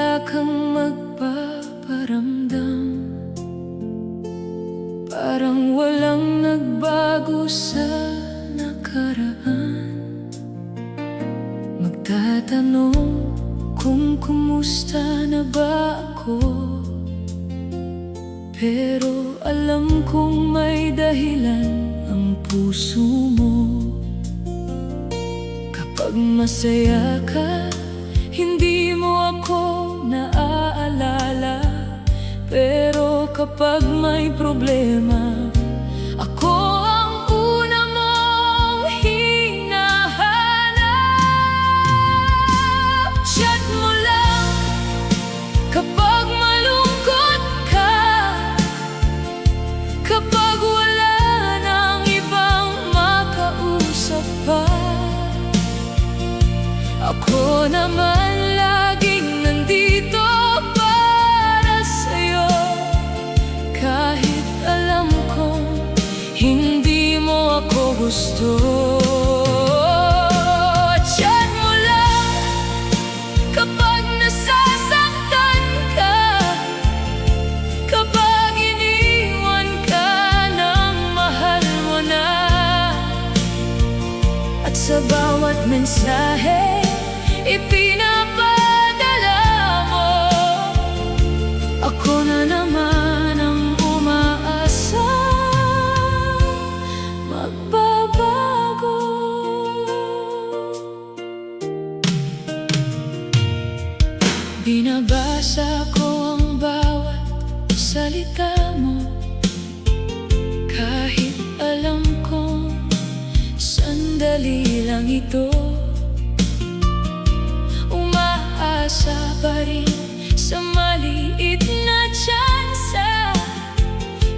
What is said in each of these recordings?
wala kang magpaparamdam, parang walang nagbago sa nakaraan. Magtatanong kung kumusta na ba ako, pero alam kong may dahilan ang puso mo. Kapag masaya ka, hindi mo ako naaalala, pero kapag may problema, ako ang una mong hinahanap. Chat mo lang kapag malungkot ka, kapag wala nang ibang makausap pa. Ako naman laging nandito para sa'yo, kahit alam kong hindi mo ako gusto. Chat mo lang kapag nasasaktan ka, kapag iniwan ka ng mahal mo na. At sa bawat mensahe ipinapadala mo, ako na naman ang umaasa magbabago. Binabasa ko ang bawat salita mo, kahit alam kong sandali lang ito. Umaasa pa rin sa maliit na tsansa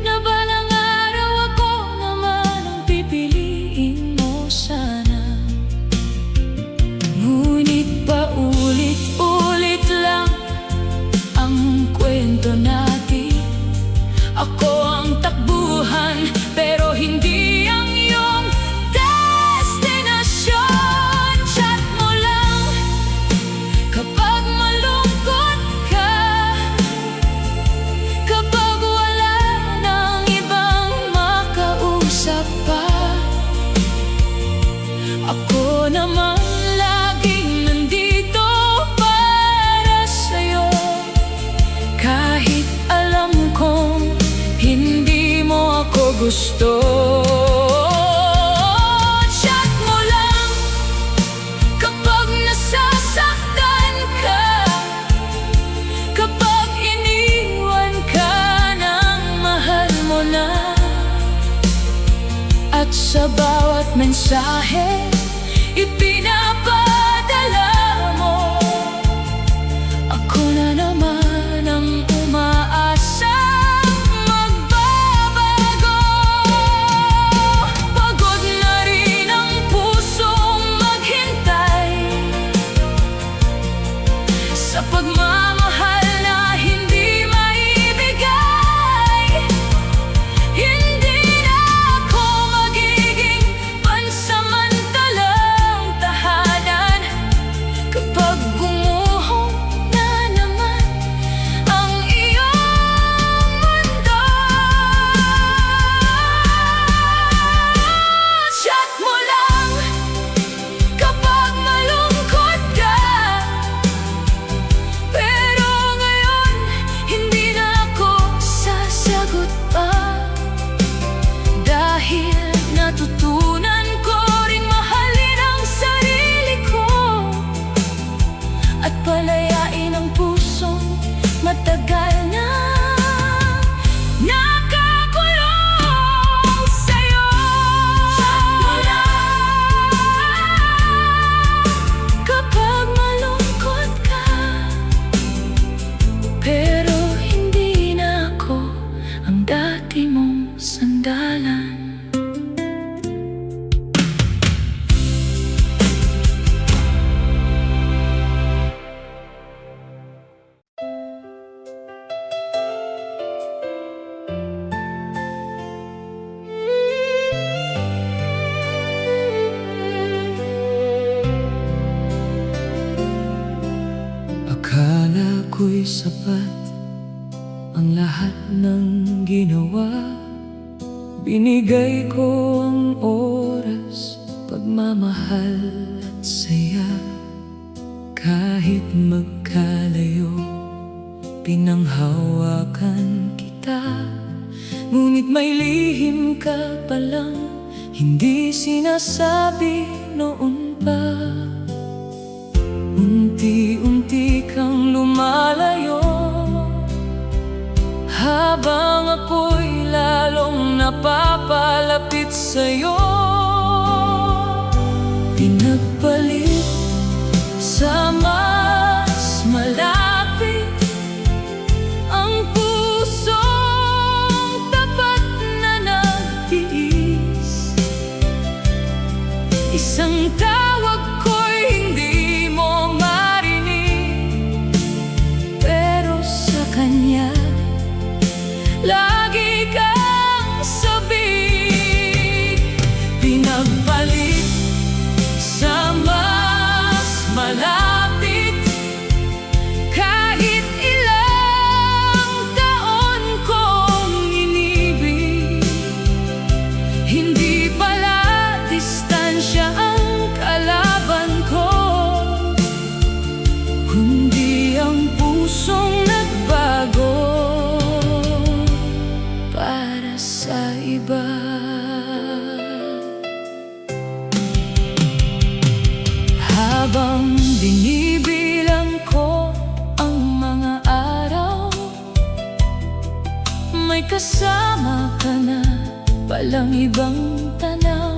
na balang araw ako naman ang pipiliin mo sana. Ngunit paulit-ulit lang ang kwento natin. Ako ang takbuhan, pero hindi ang iyong destinasyon. Chat mo lang kapag malungkot ka, kapag wala nang ibang makausap pa. Ako naman laging nandito para sa'yo, kahit alam kong hindi mo ako gusto. Chat mo lang kapag nasasaktan ka, kapag iniwan ka ng mahal mo na. At sa bawat mensahe ipinapadala mo, ako na naman ang umaasa magbabago. Pagod na rin ang pusong maghintay sa pagmamahal na hindi maibigay. Hindi na ako magiging pansamantalang tahanan kapag gumuho na naman ang iyong mundo. Chat mo lang kapag malungkot ka, pero ko'y sapat ang lahat ng ginawa. Binigay ko ang oras, pagmamahal at saya. Kahit magkalayo, pinanghawakan kita. Ngunit may lihim ka palang hindi sinasabi noon pa. Unti-unti kang lumalayo, habang ako'y lalong napapalapit sa'yo. Pinagpalit sa mas malapit ang pusong tapat na nagtiis. Isang tawag ko'y hindi mo marinig, pero sa kanya lagi kang sabik. Pinagpalit sa mas malapit, kahit ilang taon kong inibig. Hindi pala distansya ang kalaban ko, kundi ang pusong nagbago para sa iba. Habang binibilang ko ang mga araw, may kasama ka na palang ibang tanaw.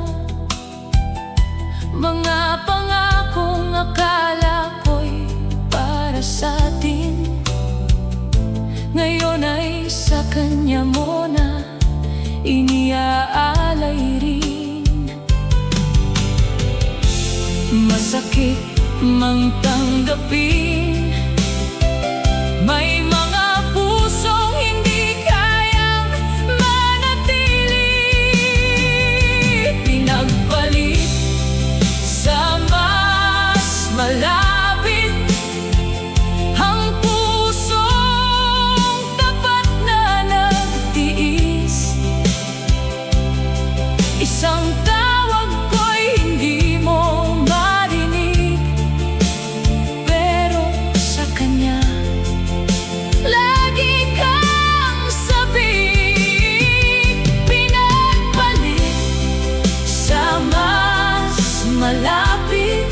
Mga pangakong akala ko'y para sa atin, ngayon ay sa kanya mo na iniaalay rin. Masakit mang tanggapin, may mga pusong hindi kayang manatili. Pinagpalit sa mas malapit ang pusong tapat na nagtiis. Isang tawag ko'y hindi mo marinig, pero sa kanya lagi kang sabik. Pinagpalit sa mas malapit,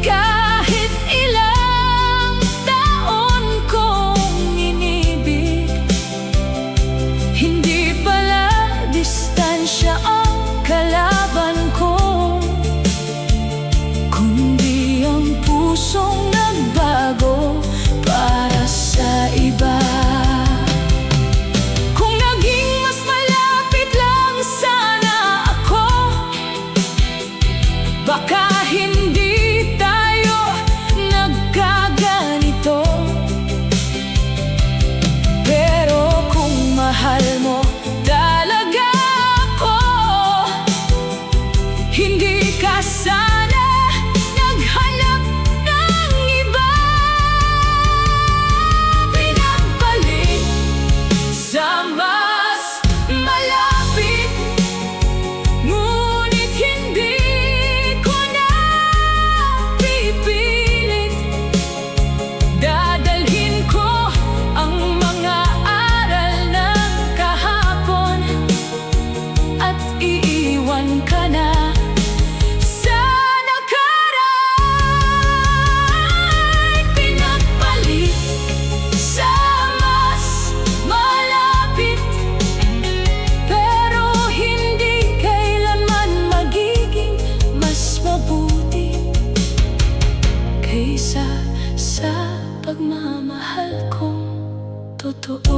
kahit ilang taon kong inibig. Hindi pala distansya ang kalaban ko, kundi ang pusong nagbago para sa iba. Kung naging mas malapit lang sana ako, baka hindi tayo nagkaganito. Pero kung mahal mo talaga ako, hindi ka sana naghanap ng iba. Pinagpalit sa mas malapit, ngunit hindi ko na pipilit. Dadalhin ko ang mga aral ng kahapon at iiwan ka na sa nakaraan. Pinagpalit sa mas malapit, pero hindi kailanman magiging mas mabuti kaysa sa pagmamahal kong totoo.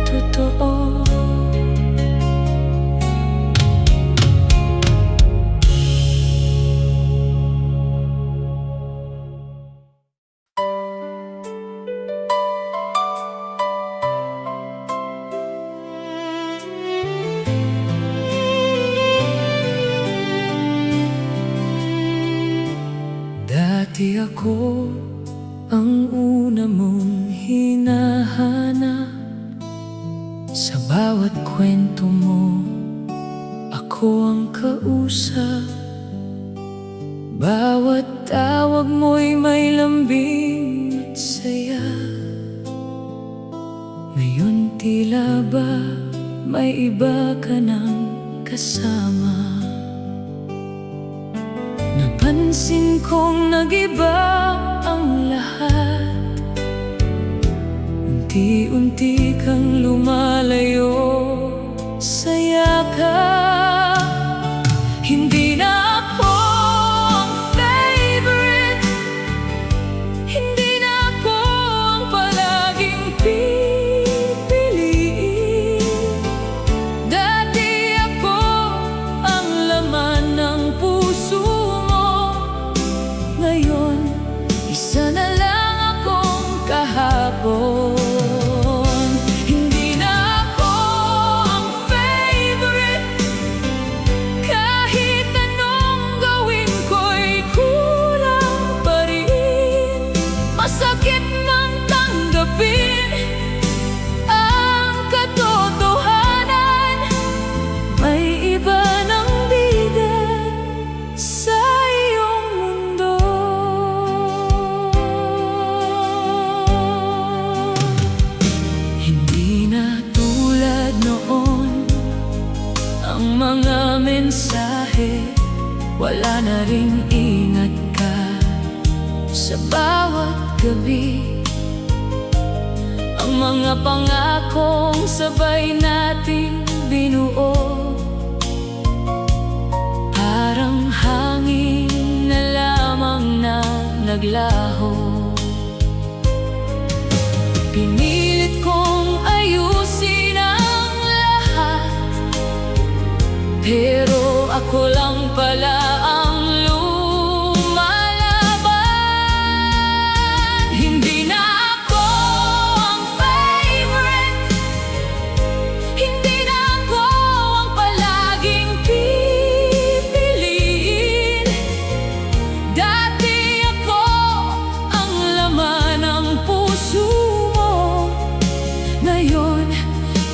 Totoo. Dati ako ang una mong hinahanap. Sa bawat kwento mo, ako ang kausap. Bawat tawag mo'y may lambing at saya. Ngayon tila ba may iba ka ng kasama. Napansin kong nag-iba ang lahat. Unti-unti kang lumalayo sa yakap. Hindi na ako ang favorite, hindi na ako ang palaging pipiliin. Dati ako ang laman ng puso mo. Ngayon, isa na lang akong kahapon. Masakit mang tanggapin ang katotohanan. May iba ng bida sa iyong mundo. Hindi na tulad noon ang mga mensahe. Wala na ring ingat ka sa bawat gabi. Ang mga pangakong sabay nating binuo, parang hangin na lamang na naglaho. Pinilit kong ayusin ang lahat, pero ako lang pala ang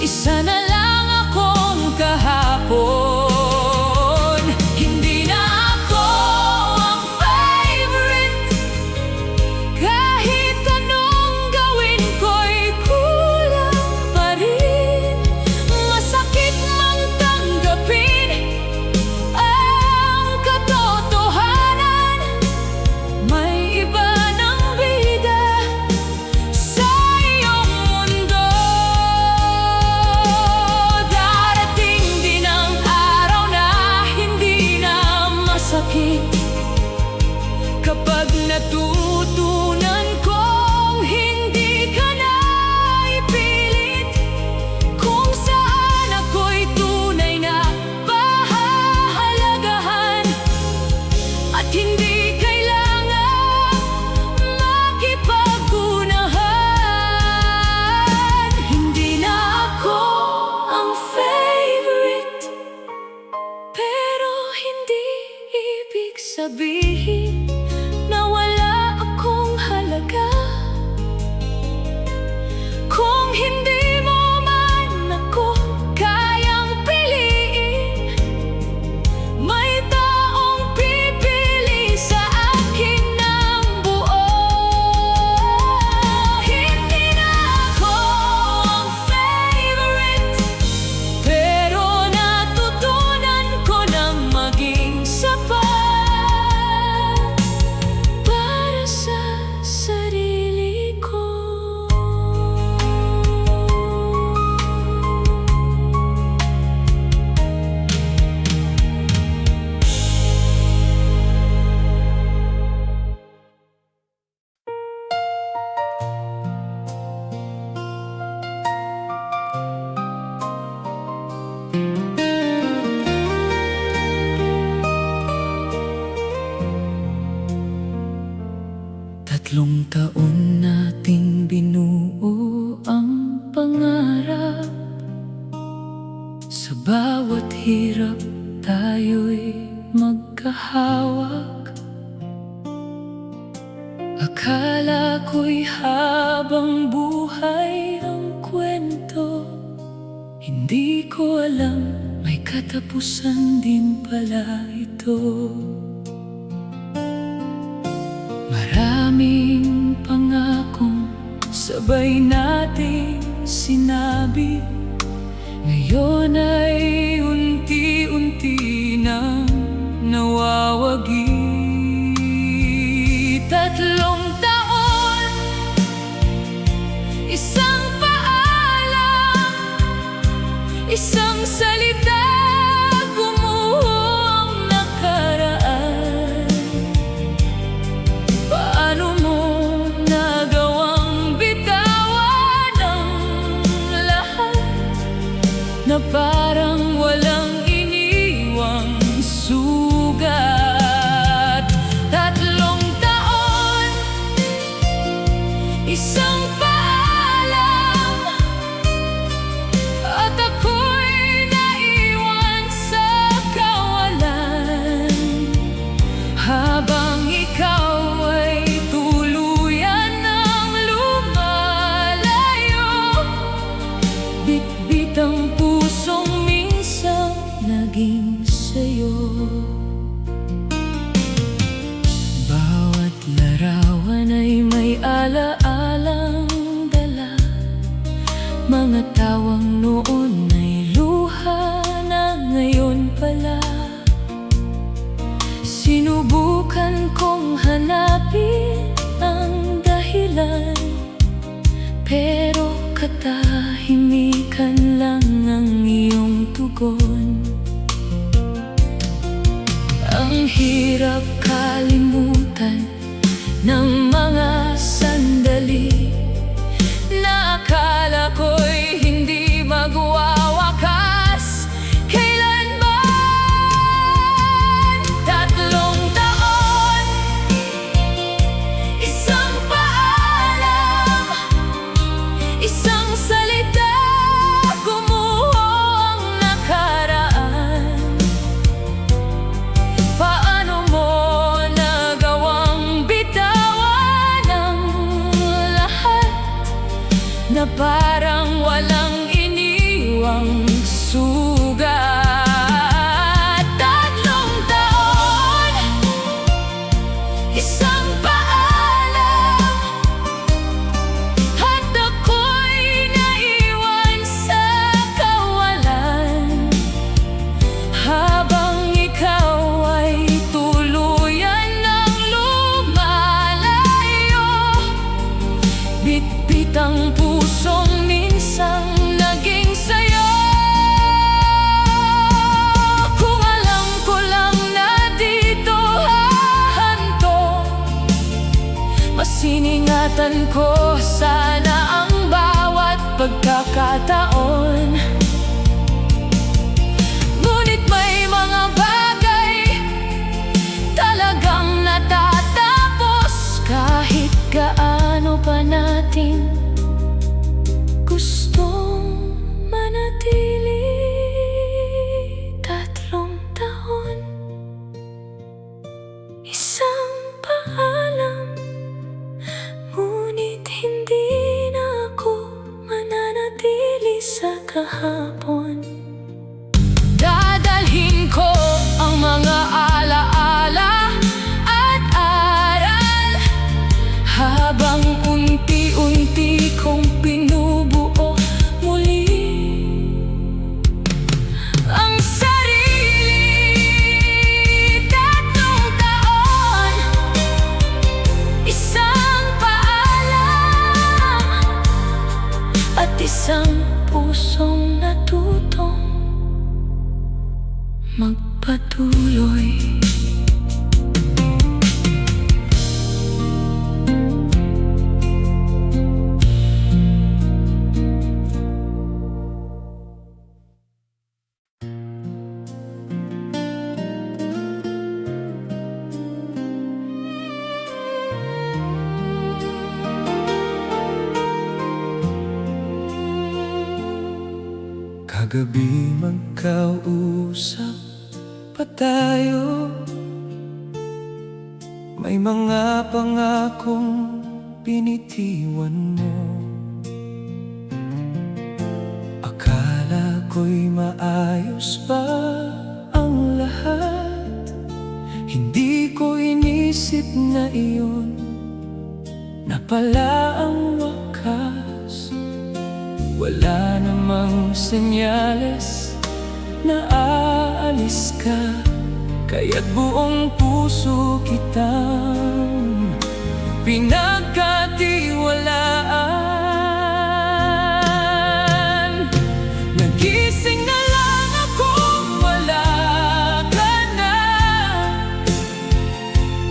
isa na lang akong kahapon. Hindi na ako ang favorite, kahit anong gawin ko'y kulang pa rin. Masakit mang tanggapin ang katotohanan. May iba ng bida sa iyong mundo. Kapag natutunan kong hindi ka na ipilit, kung saan ako'y tunay na pahahalagahan, at hindi kailangan makipag-unahan. Hindi na ako ang favorite, pero hindi ibig sabihin na wala akong halaga. Kung hindi mo man ako kayang piliin, may taong pipili sa akin ng buo. Hindi na ako ang favorite, pero natutunan ko nang maging sapat sa sarili ko. Tatlong taon nating binuo ang pangarap. Sa bawat hirap tayo'y magkahawak. Akala ko'y habang buhay ang kwento, hindi ko alam may katapusan din pala ito. Maraming pangakong sabay nating sinabi, ngayon ay unti-unti nang nawawagi. 3 taon, isang paalam, isang salita, gumuho ang nakaraan. Paano mo nagawang bitawan ang lahat, na parang walang iniwang sugat? 3 taon, isang paalam, at ako'y naiwan sa kawalan. Habang ikaw ay tuluyan ng lumalayo, bitbit ang pusong minsang naging sa'yo. Bawat larawan ay may alaalang dala, mga tawang noon ay luha na ngayon pala. Sinubukan kong hanapin ang dahilan, pero katahimikan lang ang iyong tugon. Ang hirap kalimutan ng mga sandali na akala ko'y hindi magwawakas kailanman. 3 taon, isang paalam, isang salita, gumuho ang nakaraan. Paano mo nagawang bitawan ang lahat, na parang walang iniwang sugat? 3 taon, isang paalam, at ako'y naiwan sa kawalan. Habang ikaw ay tuluyan ng lumalayo, bitbit ang pusong minsang naging sa'yo. Kung alam ko lang na dito hahantong, masiningatan ko sana ang bawat pagkakataon. Ngunit may mga bagay talagang natatapos kahit gaano pa natin gustong manatili. 3 taon, isang paalam, ngunit hindi na ako mananatili sa kahapon. Dadalhin ko ang mga alaala at aral, habang unti-unti kong pinubuo muli ang sarili. 3 taon, isang paalam, at isang pusong natutong magpatuloy. Kagabi magkausap pa tayo, May mga pangakong binitiwan mo. Akala ko'y maayos pa ang lahat. Hindi ko inisip na iyon na pala ang wakas. Wala namang senyales na aalis ka, kaya't buong puso kitang pinagkatiwalaan. Nagising na lang akong wala ka na,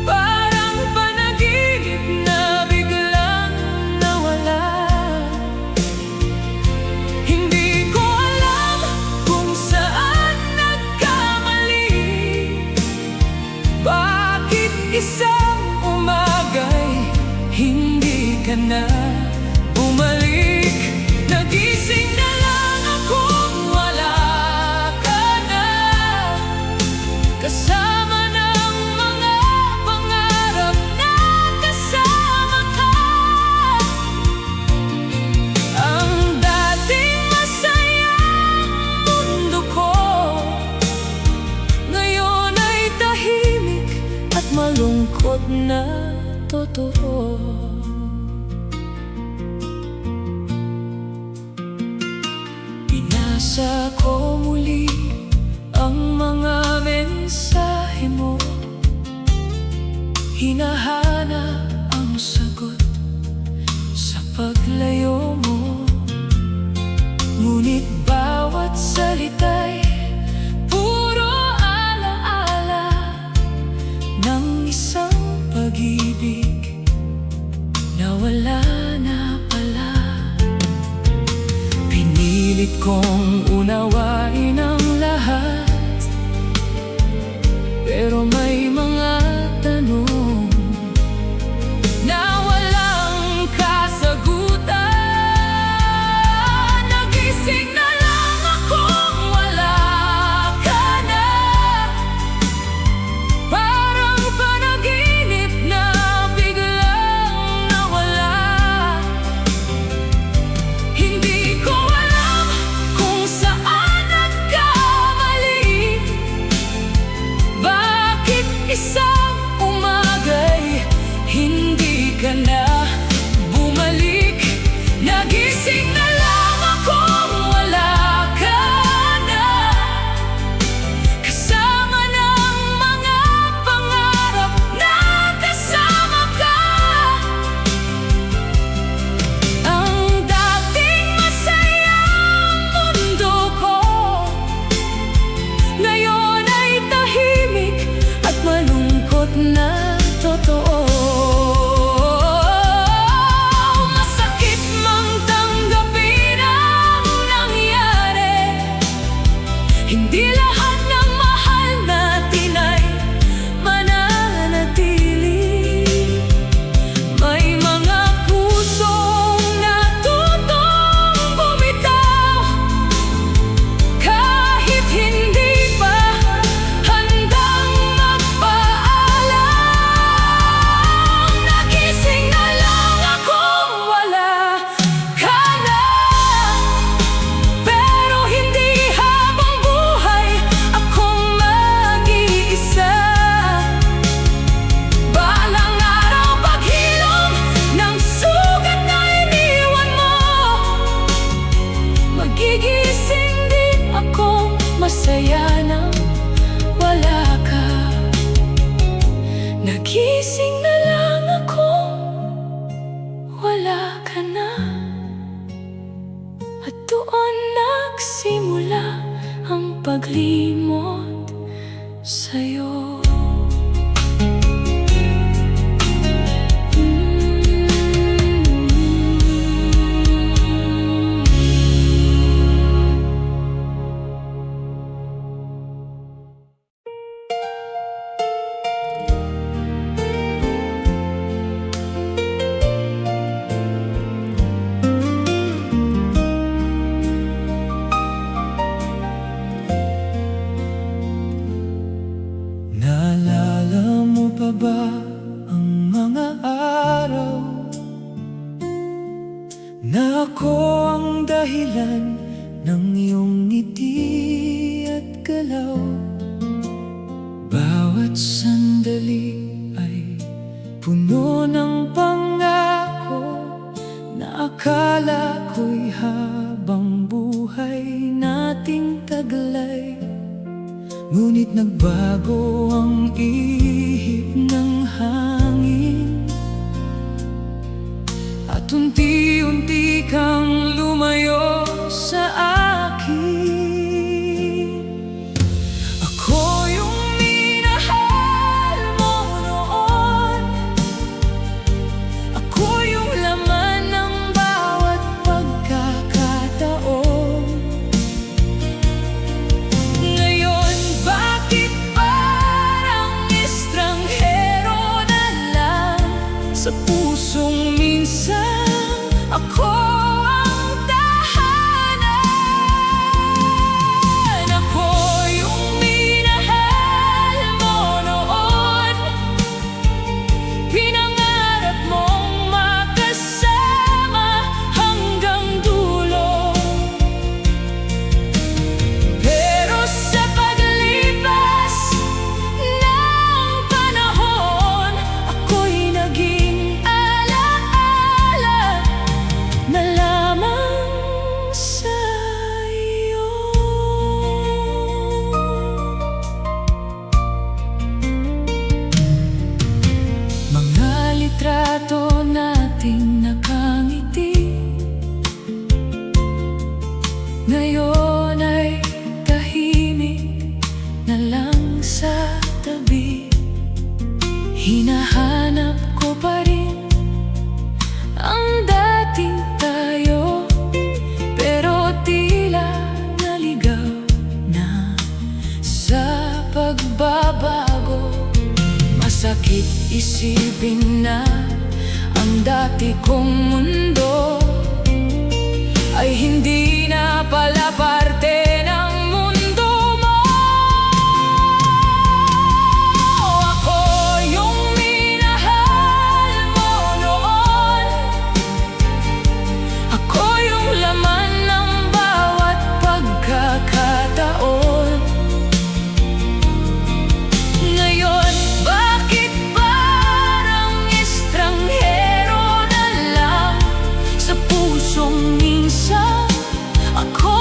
parang panaginip na biglang nawala. Hindi ko alam kung saan nagkamali, bakit isang umagay hindi ka na bumalik. Nagising na lang akong wala ka na, kasama ng mga pangarap na kasama ka. Ang dating masayang mundo ko ngayon ay tahimik at malungkot na totoo. Binasa ko muli ang mga mensahe mo, hinahanap ang sagot sa paglayo mo. Ngunit bawat salita'y puro alaala ng isang pag-ibig na wala na pala. Pinilit kong unawain ang lahat, pero may mga tanong na walang kasagutan. Nagising na lang akong wala ka na, parang panaginip na biglang nawala. Hindi ko alam kung saan nagkamali, bakit isang umagay hindi ka na bumalik. Nagising na lang akong wala ka na, kasama ng mga pangarap na kasama ka. Ang dating masayang mundo ko ngayon ay tahimik at malungkot na totoo. Masakit mang tanggapin ang nangyari, hindi lahat ng mahal natin ay mananatili. May mga pusong natutong bumitaw kahit hindi pa handang magpaalam. Nagising na lang akong wala ka na, pero hindi habang buhay akong mag-iisa. Balang araw paghilom ng sugat na iniwan mo, magigising din akong masaya nang wala ka. Nagising na lang akong wala ka na, at doon nagsimula ang paglimot sa'yo. ay puno ng pangako na akala ko'y habang buhay nating taglay. Ngunit nagbago ang ihip ng hangin at unti-unti kang lumayo sa akin. Ako yung minahal mo noon, ako yung laman ng bawat pagkakataon. Ngayon bakit parang estranghero na lang sa pusong minsan ako ang tahanan? Ako yung minahal mo noon, pinangarap mong makasama hanggang dulo. Pero sa paglipas ng panahon, ako'y naging alaala na lamang sa'yo. Mga litrato nating nakangiti ngayon ay tahimik na lang sa tabi. Hinahanap ko pa rin ang dating tayo, pero tila naligaw na sa pagbabago. Masakit isipin na ang dati kong mundo ay hindi na pala parte ng mundo mo. Ako yung minahal mo noon, ako yung laman ng bawat pagkakataon. Ngayon bakit parang estranghero na lang sa pusong minsan ako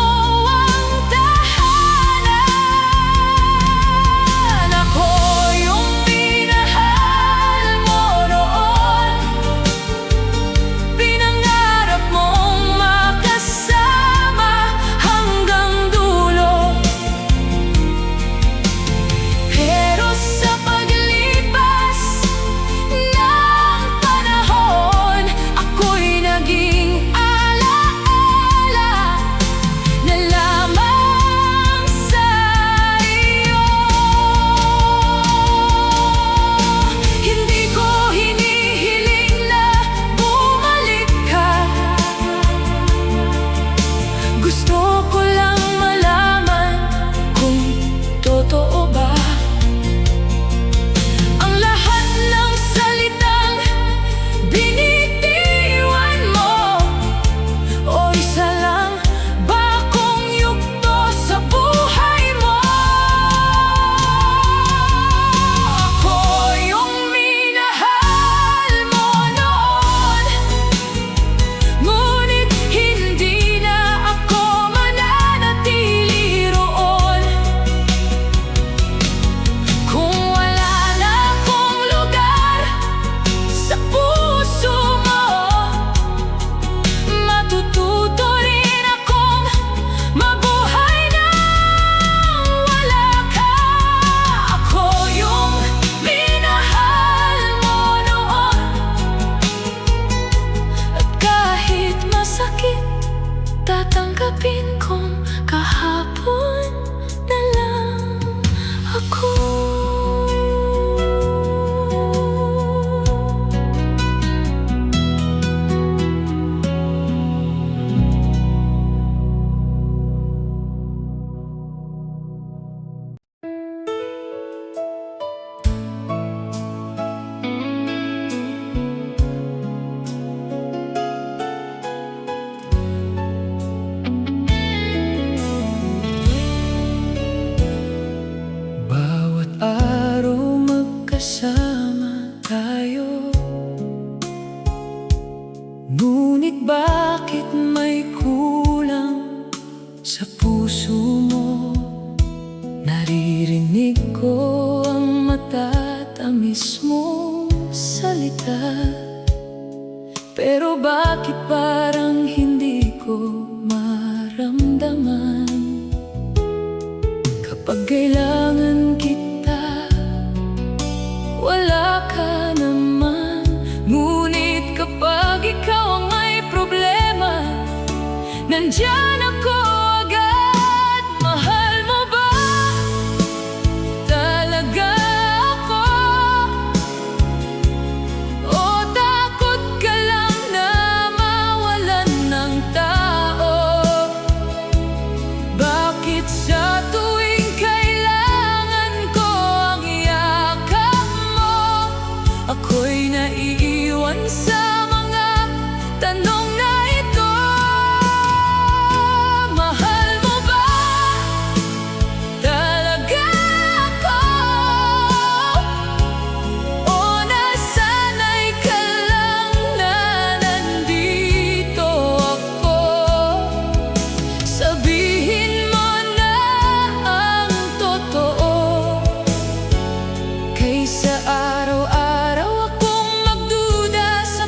tayo. Ngunit bakit may kulang sa puso mo? Naririnig ko ang matatamis mong salita, pero bakit parang hindi ko maramdaman? Kapag kailangan kita, wala ka naman. Ngunit kapag ikaw ang may problema, nandyan ako agad. Mahal mo ba talaga ako? O takot ka lang na mawalan ng tao? Bakit sa tuwing kailangan ko ang yakap mo, ako'y naiiwan sa mga tanong na ito? Mahal mo ba talaga ako? O nasanay ka lang na nandito ako? Sabihin mo na ang totoo, kaysa araw-araw akong magduda sa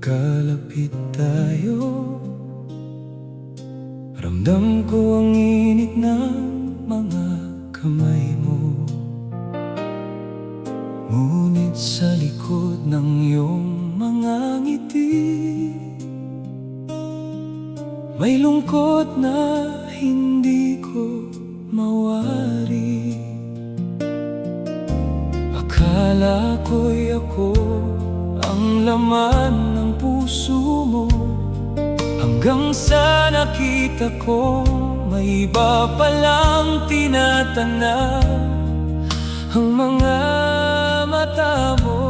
magkalapit tayo, ramdam ko ang init ng mga kamay mo. Ngunit sa likod ng iyong mga ngiti, may lungkot na hindi ko mawari. Akala ko'y ako ang laman ng puso mo, hanggang sa nakita ko may iba palang tinatanaw ang mga mata mo.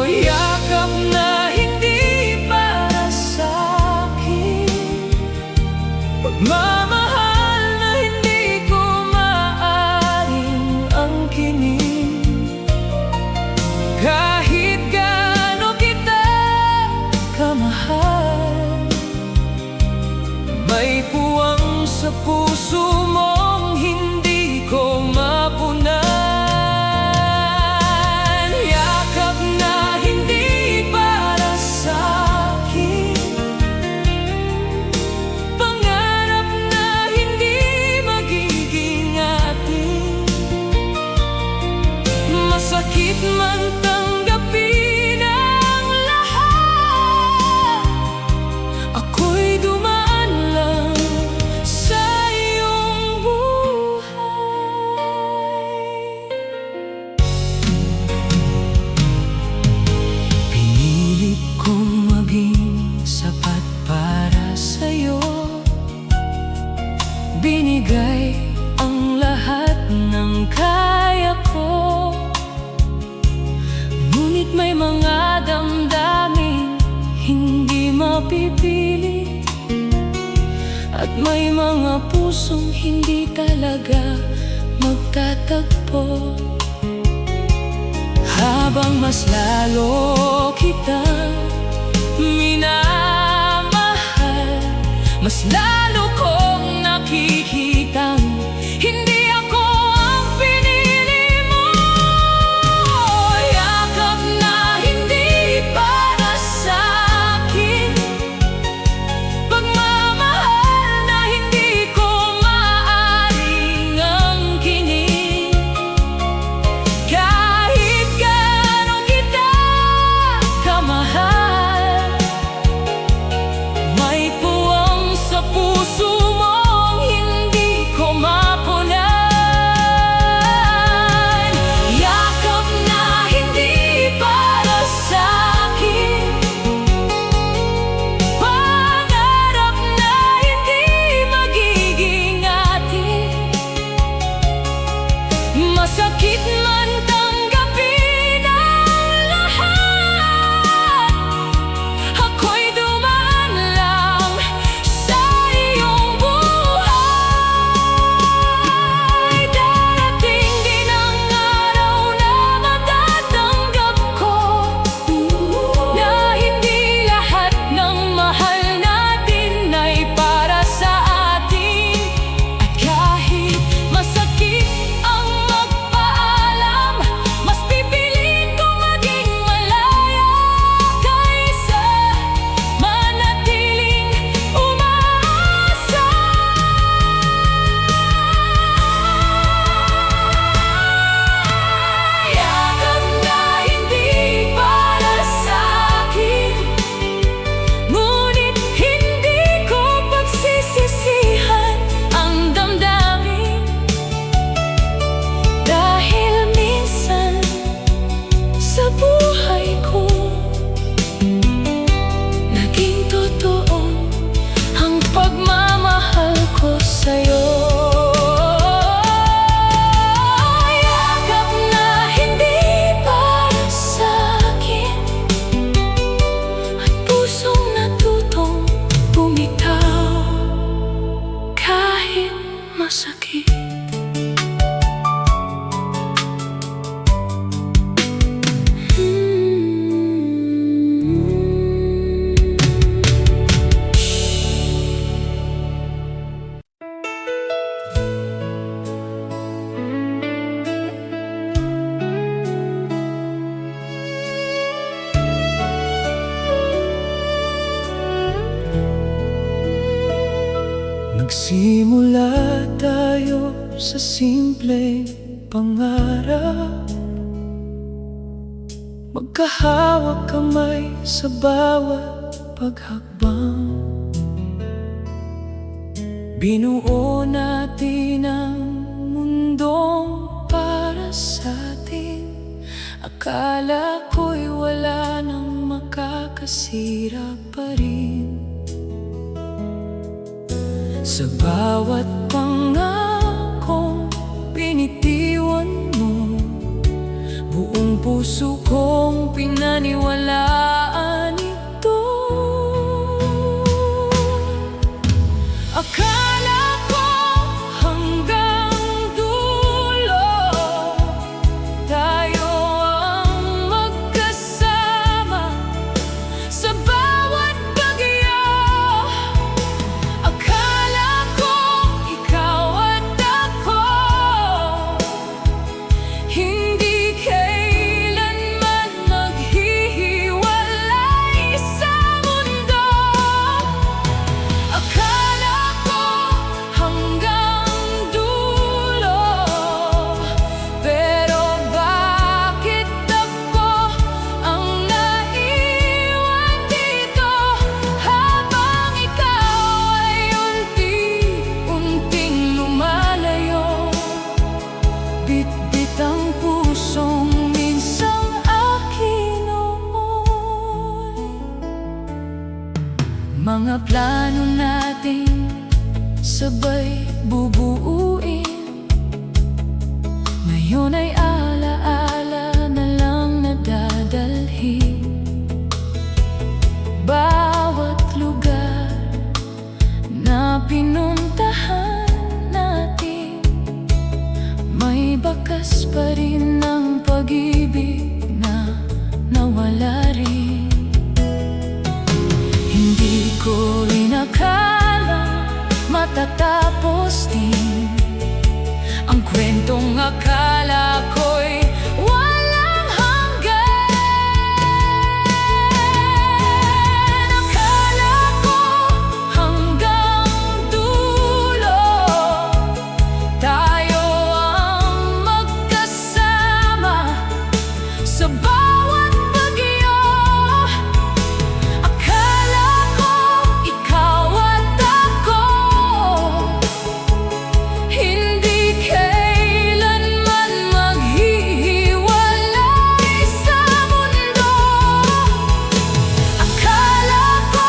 Yakap na hindi para sa'kin, pagmamahal na hindi ko maaaring angkinin. Kahit gaano kita kamahal, may puwang sa puso mong hindi ko mapunan. Yakap na hindi para sa'kin, pangarap na hindi magiging atin. Masakit man tanggapin ang lahat, ako'y dumaan lang sa iyong buhay. Pinilit kong maging sapat para sa'yo, binigay ang lahat ng kaya ko. Ngunit may mga damdamin hindi mapipilit, at may mga pusong hindi talaga magtatagpo. Habang mas lalo kitang minamahal, mas lalo kong nakikitang hindi ako ang pinili mo. Yakap na hindi para sa'kin, pagmamahal na hindi ko maaaring angkinin. Kahit gaano kita kamahal, may puwang sa puso Nagsimula tayo sa simpleng pangarap, magkahawak kamay sa bawat paghakbang. Binuo natin ang mundong para sa atin. Akala ko'y wala nang makakasira pa rin. Sa bawat pangakong binitiwan mo, buong puso kong pinaniwalaan ito. Akala ko hanggang dulo tayo ang magkasama sa bawat bagyo. Akala ko ikaw at ako hindi kailanman maghihiwalay sa mundo. Akala ko hanggang dulo, pero bakit ako ang naiwan dito habang ikaw ay unti-unting lumalayo? Bit-bit ang pusong minsang akin noon. Mga plano natin sabay bubuuin, ngayon ay alaala na lang nadadalhin. Bawat lugar na pinuntahan natin, may bakas pa rin ng pag-ibig na nawala rin. Hindi ko inakala matatapos din ang kwentong akala ko'y walang hanggan. Akala ko hanggang dulo tayo ang magkasama sa bawat bagyo. Akala ko ikaw at ako hindi kailanman maghihiwalay sa mundo. Akala ko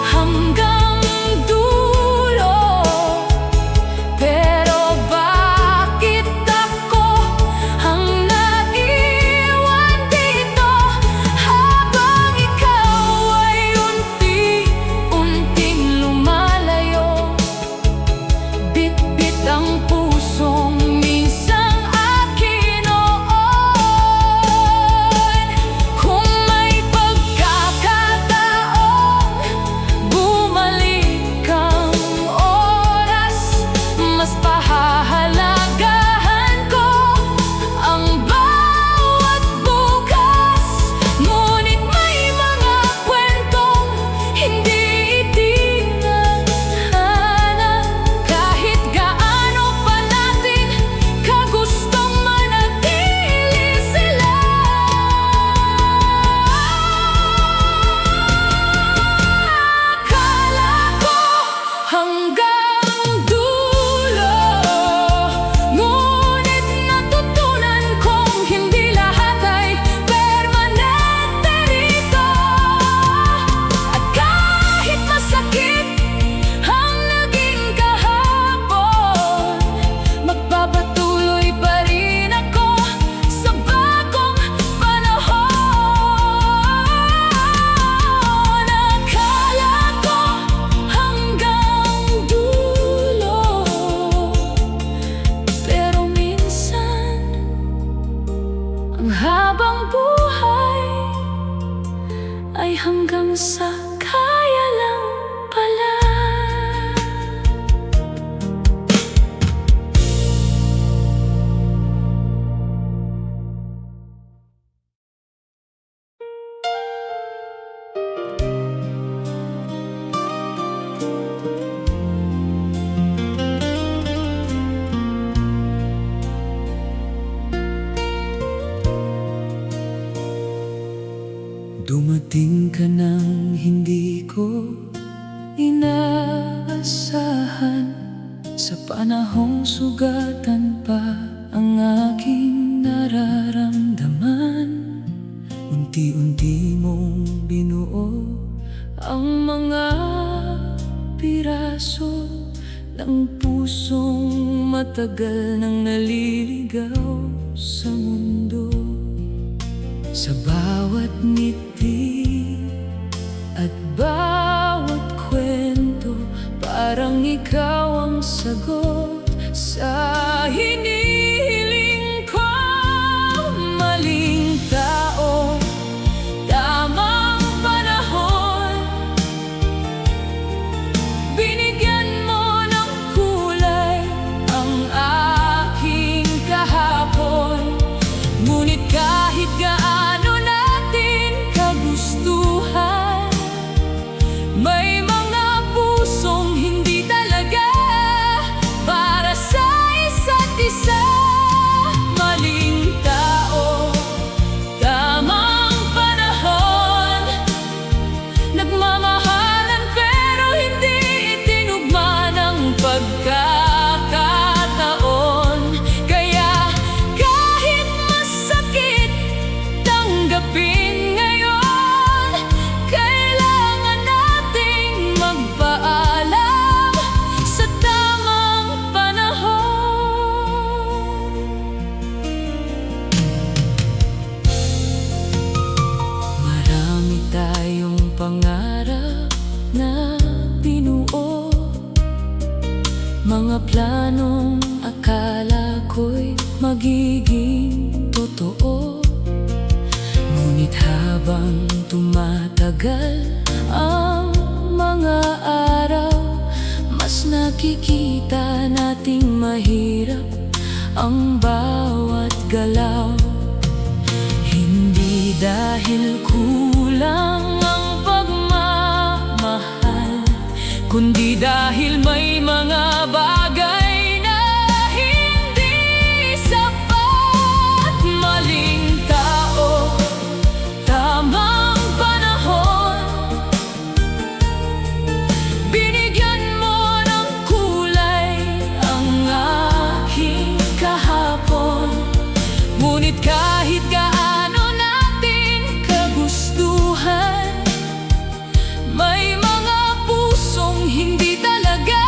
hanggang dulo, pero bakit ako ang naiwan dito habang ikaw ay unti-unting lumalayo? Bit-bit ang pusong minsang akin noon. Kung may pagkakataon, bumalik ang oras, mas pahahalagahan ko ang bawat bukas. Ngunit may mga kwentong hindi itinadhana, kahit gaano pa natin kagustong manatili sila. Akala ko hanggang dulo, ngunit natutunan kong hindi lahat ay permanente rito. At kahit masakit ang naging kahapon, magpapatuloy pa rin ako sa bagong panahon. Akala ko hanggang dulo, pero minsan ang habang buhay ay hanggang sa kaya lang pala. Dumating ka nang hindi ko inaasahan. Sa panahong sugatan pa ang aking nararamdaman. Unti-unti mong binuo ang mga piraso ng pusong matagal nang naliligaw sa mundo. Sa bawat ngiti at bawat kwento, parang ikaw ang sagot sa hinihiling ko. Maling tao, tamang panahon, binigyan mo ng kulay ang aking kahapon. Ngunit kahit gaano natin kagustuhan, may mga pusong hindi talaga para sa isa't isa. Maling tao, tamang panahon, nagmamahalan pero hindi itinugma ng pagkakataon. Kaya kahit masakit tanggapin ngayon, kailangan nating magpaalam sa tamang panahon. Marami tayong pangarap na binuo, mga planong akala ko'y magiging totoo. Ngunit habang tumatagal ang mga araw, mas nakikita nating mahirap ang bawat galaw. Hindi dahil kulang ang pagmamahal, kundi dahil may mga bagay na hindi sapat. Maling tao, tamang panahon, binigyan mo ng kulay ang aking kahapon. Ngunit kahit gaano natin kagustuhan, may mga pusong hindi talaga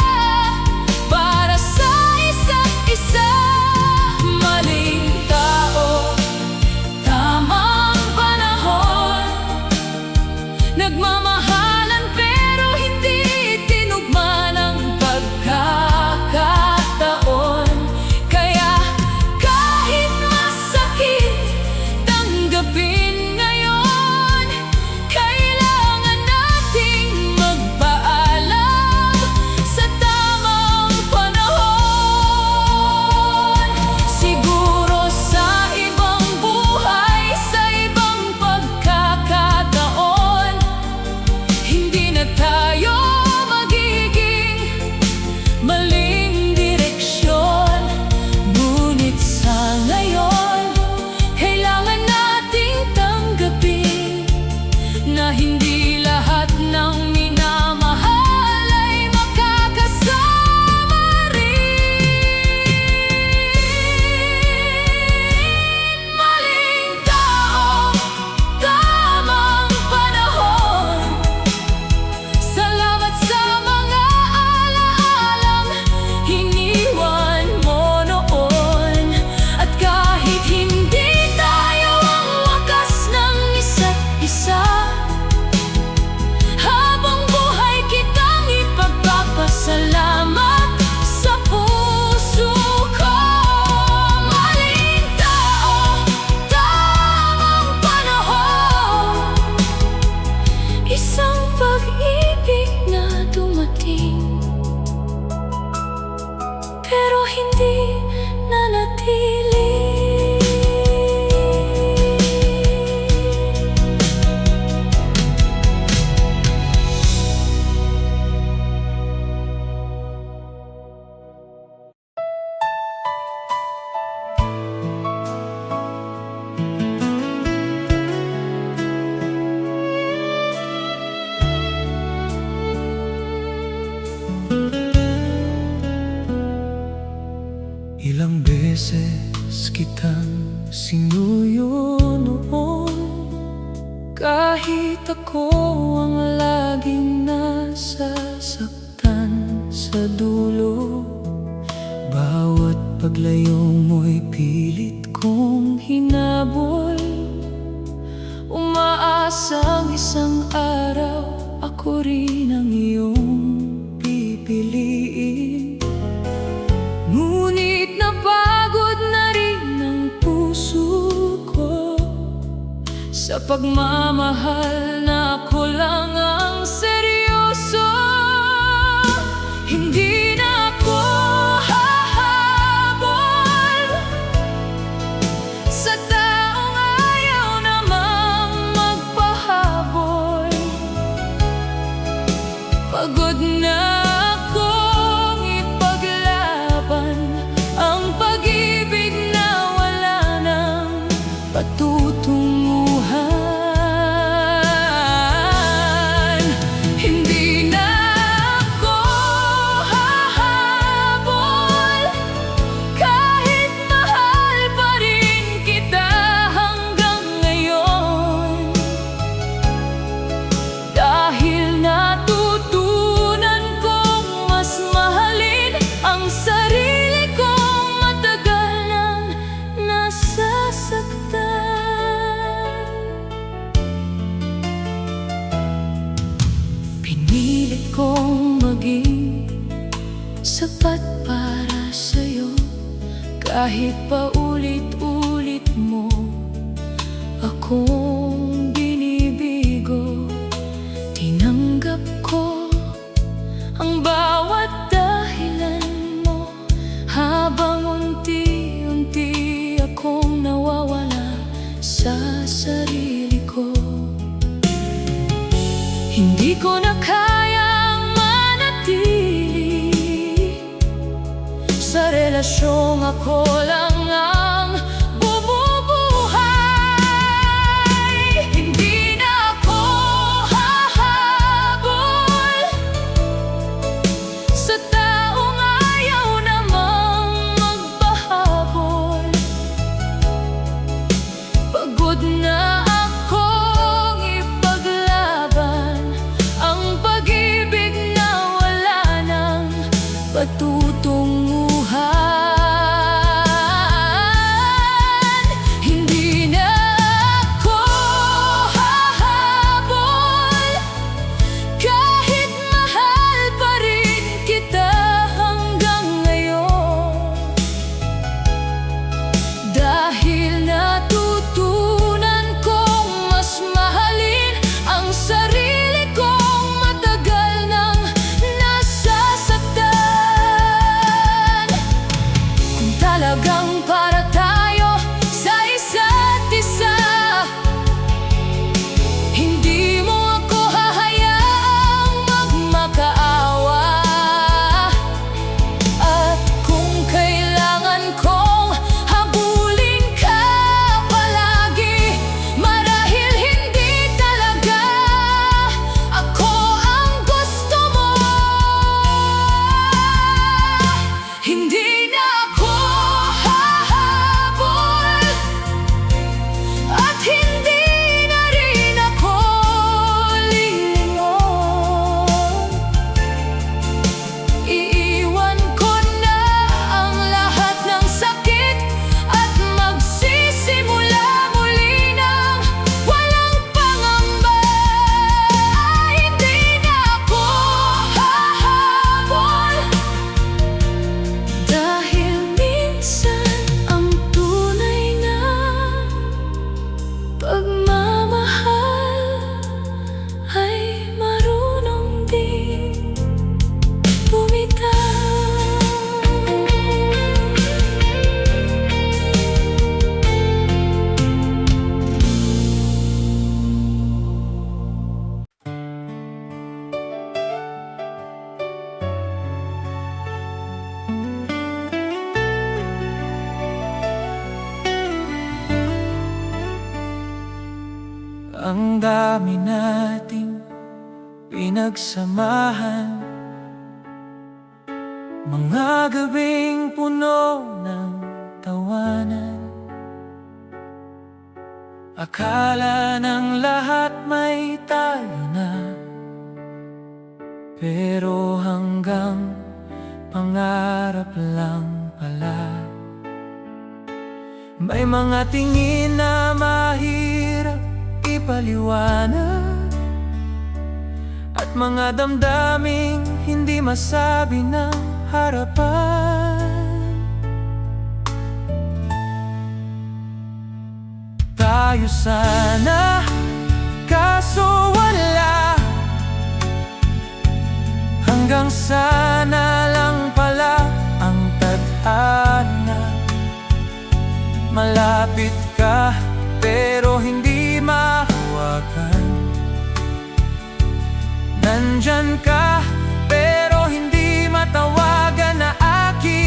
Kahit ako ang laging nasasaktan sa dulo, bawat paglayo mo'y pilit kong hinabol. Umaasang isang araw ako rin ang iyong pipiliin. Ngunit napagod na rin ang puso ko sa pagmamahal na ako lang ang seryoso. Hindi na ako hahabol sa taong ayaw namang magpahabol. Pagod na akong ipaglaban ang pag-ibig na wala nang patutunguhan. Hindi na ako hahabol kahit mahal pa rin kita hanggang ngayon. Dahil natutunan kong mas mahalin ang sarili kong matagal nang nasasaktan. Pinilit kong maging sapat para sa'yo kahit paulit-ulit mo akong binibigo. Tinanggap ko ang bawat dahilan mo habang unti-unti akong nawawala sa sarili ko. Hindi ko na kayang manatili sa relasyong ako lang ang bumubuhay. Hindi na ako hahabol sa taong ayaw namang magpahabol. Pagod na akong ipaglaban ang pag-ibig na wala nang patutunguhan. Hindi na ako hahabol kahit mahal pa rin kita hanggang ngayon. Dahil natutunan kong mas mahalin ang sarili kong matagal nang nasasaktan. Kung talagang para tayo sa isa't isa, hindi mo ako hahayaang magmakaawa. At kung kailangan kong habulin ka palagi, marahil hindi talaga ako ang gusto mo. Hindi na ako hahabol at hindi na rin ako lilingon. Iiwan ko na ang lahat ng sakit at magsisimula muli ng walang pangamba. Hindi na ako hahabol dahil minsan ang tunay na pagmamahal ay marunong din bumitaw. Ang dami nating pinagsamahan, mga gabing puno ng tawanan. Akala ng lahat may tayo na, pero hanggang pangarap lang pala. May mga tingin na mahirap ipaliwanag, at mga damdaming hindi masabi ng harapan. Tayo sana, kaso wala. Hanggang sana lang pala ang tadhana. Malapit ka pero hindi mahawakan. Nandyan ka pero hindi matawagan na akin.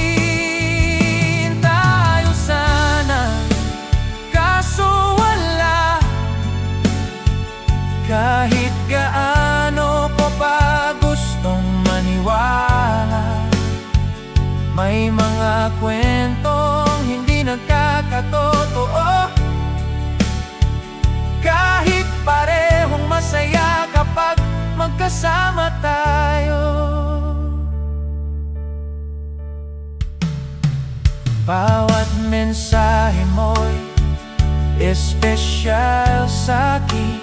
Tayo sana, kaso wala. Kahit gaano ko pa gustong maniwala, may mga kwentong hindi nagkakatotoo. Kahit parehong masaya kapag magkasama tayo. Bawat mensahe mo'y espesyal sa'kin,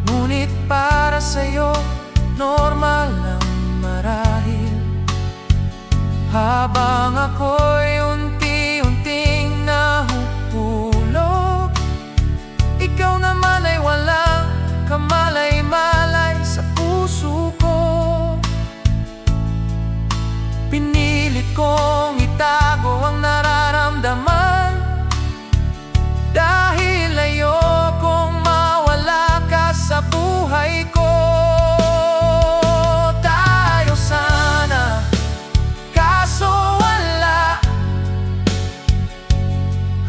ngunit para sa'yo normal lang marahil. Habang ako'y unti-unting nahuhulog, ikaw naman ay walang kamalay-malay sa puso ko. Pinilit kong itago ang nararamdaman, dahil ayokong mawala ka sa buhay ko. Tayo sana, kaso wala.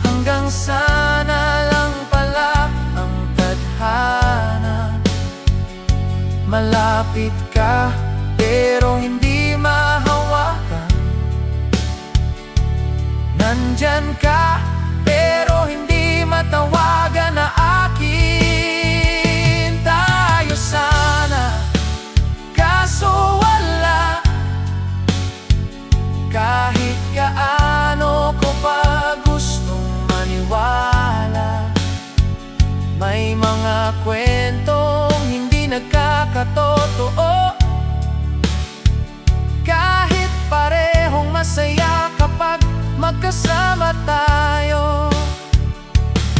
Hanggang sana lang pala ang tadhana. Malapit ka pero hindi mahawakan. Nandyan ka pero hindi matawagan na akin. Tayo sana, kaso wala. Kahit gaano ko pa gustong maniwala, may mga kwentong hindi nagkakatotoo. Kahit parehong masaya kapag magkasama tayo.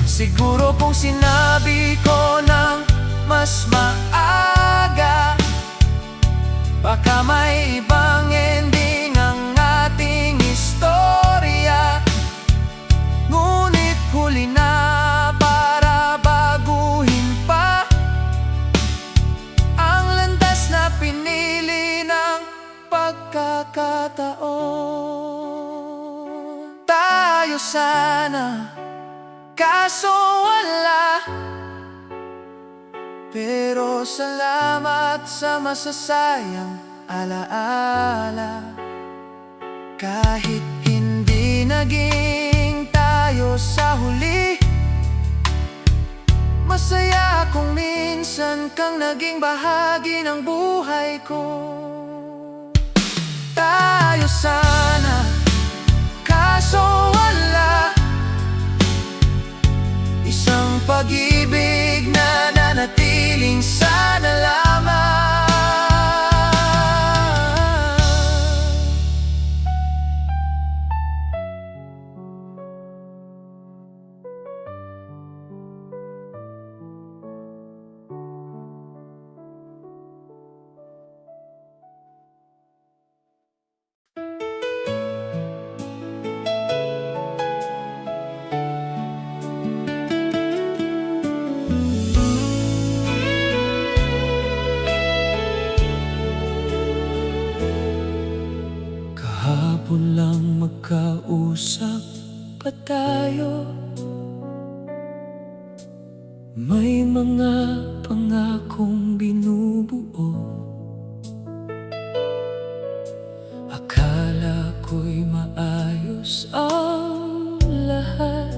Siguro kung sinabi ko ng mas maaga, baka may ibang ending ang ating istorya. Ngunit huli na para baguhin pa ang landas na pinili ng pagkakataon. Tayo sana, kaso wala. Pero salamat sa masasayang alaala. Kahit hindi naging tayo sa huli, masaya kung minsan kang naging bahagi ng buhay ko. Tayo sana, kaso wala. Isang pag-ibig na nanatiling sana lamang. Kahapon lang magkausap pa tayo, may mga pangakong binubuo. Akala ko'y maayos ang lahat,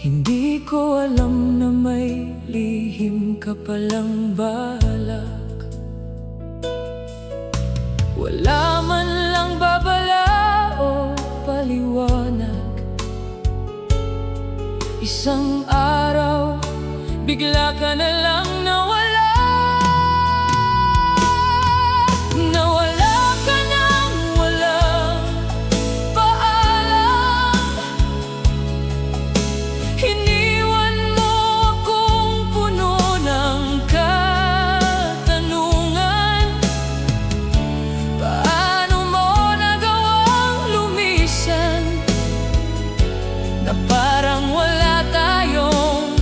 hindi ko alam na may lihim ka palang balak. Wala man lang babala o paliwanag. Isang araw, bigla ka na lang nawala. Nawala ka nang walang paalam. Iniwan mo akong puno ng katanungan. Paano mo nagawang lumisan na parang wala tayong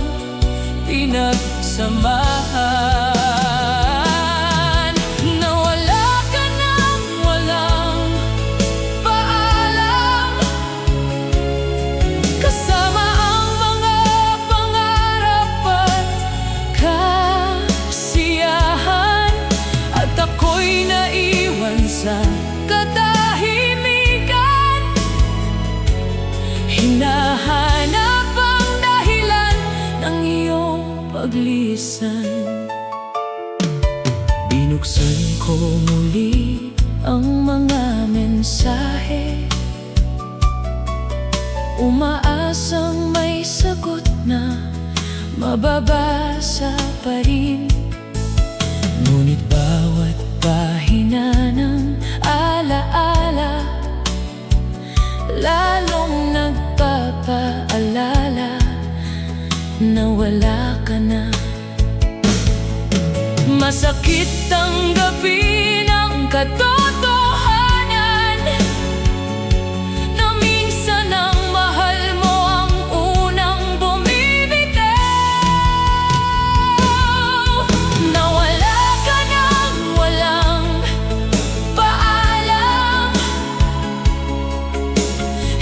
pinagsamahan? Nawala ka nang walang paalam, kasama ang mga pangarap at kasiyahan. At ako'y naiwan sa katahimikan, hinahanap ang dahilan ng iyong paglisan. Binuksan ko muli ang mga mensahe, umaasang may sagot na mababasa pa rin. Ngunit bawat pahina ng alaala lalong nagpapaalala na wala ka na. Masakit tanggapin ang katotohanan na minsan ang mahal mo ang unang bumibitaw. Nawala ka nang walang paalam.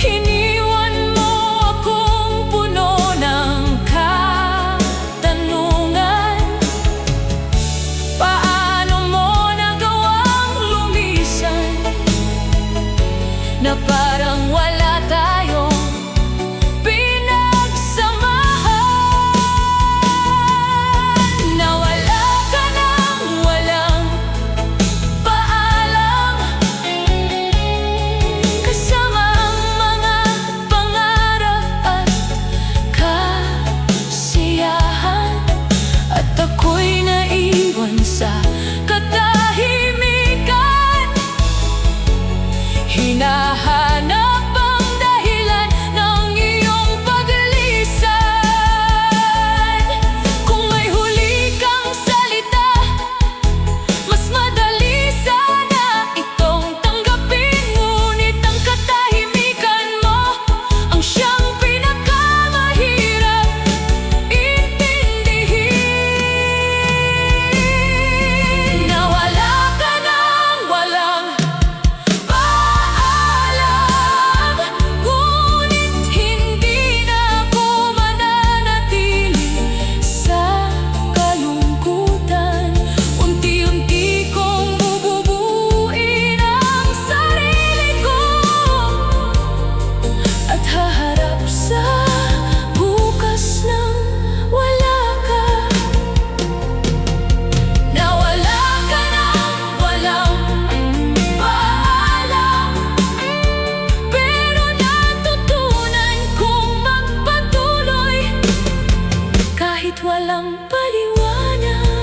Iniwan mo akong puno ng katanungan. Paano mo nagawang lumisan na parang wala tayong pinagsamahan? Nawala ka nang walang paalam, kasama ang mga pangarap at kasiyahan. At ako'y naiwan sa katahimikan, hinahanap ang dahilan ng iyong paglisan. Kung may huli kang salita, mas madali sana itong tanggapin. Ngunit ang katahimikan mo ang siyang pinakamahirap intindihin. Nawala ka nang walang paalam, ngunit hindi na ako mananatili sa kalungkutan. Unti-unti kong bububuin ang sarili ko at haharap sa bukas nang wala ka. Nawala ka nang walang paalam, pero natutunan kong magpatuloy kahit walang paliwanag.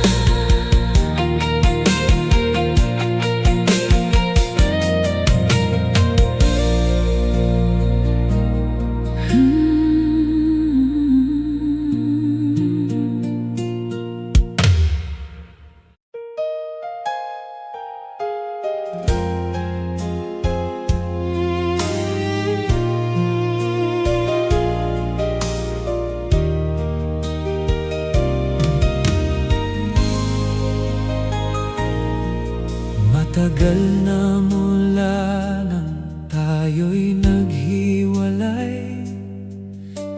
Matagal na mula nang tayo'y naghiwalay,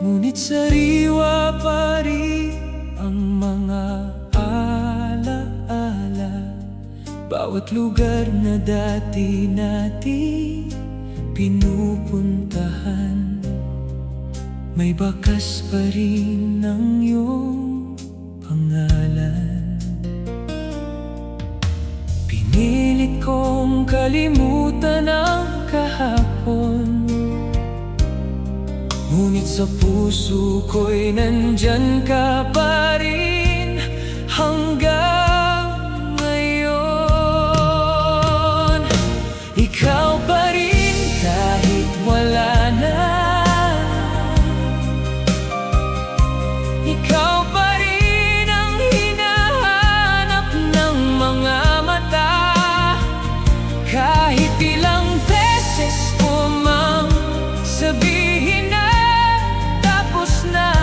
ngunit sariwa pa rin ang mga alaala. Bawat lugar na dati nating pinupuntahan, may bakas pa rin ang iyong pangalan. Pinilit kong kalimutan ang kahapon, ngunit sa puso ko'y nandyan ka pa rin hanggang ngayon. Ikaw pa rin kahit wala na, ikaw pa rin ang hinahanap ng mga mata. Kahit ilang beses ko mang sabihin na tapos na,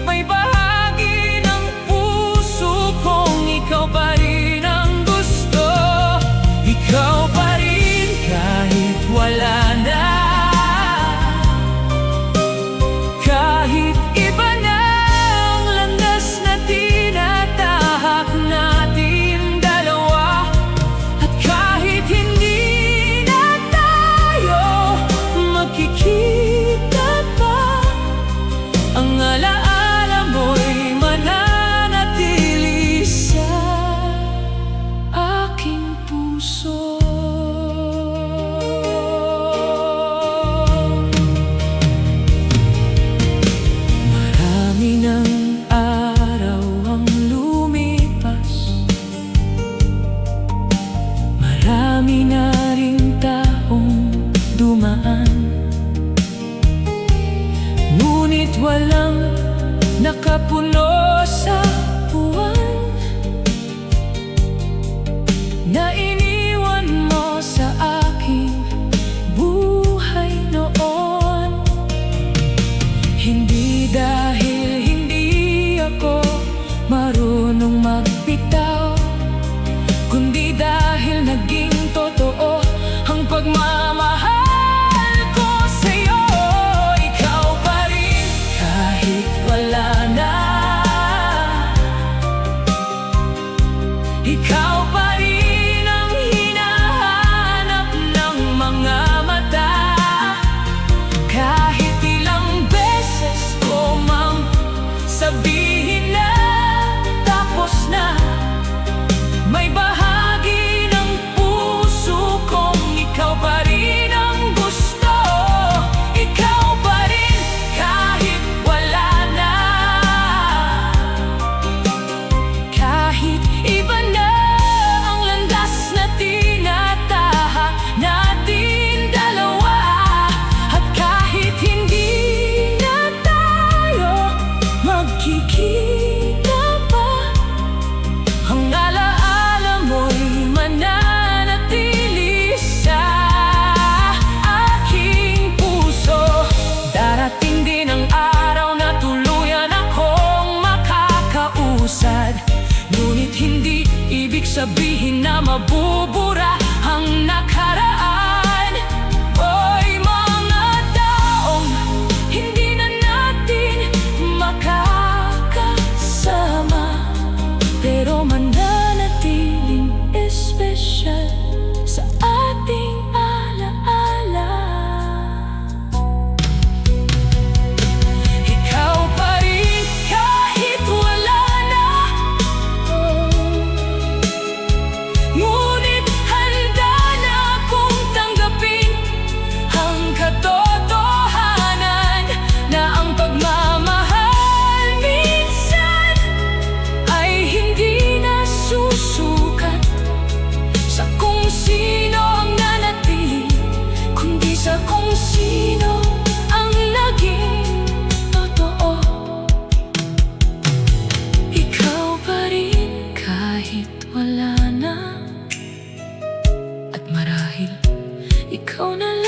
may bahagi ng puso kong ikaw pa rin ang gusto. Ikaw pa rin kahit wala na, kahit iba na ang landas na tinatahak natin dalawa, at kahit hindi na tayo magkikita pa, ang alaala mo'y mananatili sa aking puso. Marami ng araw ang lumipas, marami na ring taong dumaan, ngunit walang nakapuno sa buwan na iniwan mo sa aking buhay noon. Hindi dahil hindi ako marunong magbitaw, kundi dahil naging totoo ang pagmamahal ko sa'yo. Ikaw pa rin kahit wala na, ikaw pa rin ang hinahanap ng mga mata. Kahit ilang beses ko mang sabihin na tapos na, may bahagi ng puso kong ikaw pa rin ang gusto. Ikaw pa rin kahit wala na, kahit iba na ang landas na tinatahak natin dalawa, at kahit hindi na tayo magkikita pa, ang alaala mo'y mananatili sa aking puso. Darating din ang araw na tuluyan akong makakausad, ngunit hindi ibig sabihin na mabubura ang nakaraan. Oy mga taong hindi na natin makakasama, pero mananatiling espesyal sa ating alaala. Ikaw pa rin kahit wala na, ngunit handa na akong tanggapin ang katotohanan na ang pagmamahal minsan ay hindi na susukat sa kung sino ang nanatili, kundi sa kung sino ang naging totoo. Ikaw pa rin kahit wala na, at marahil ikaw na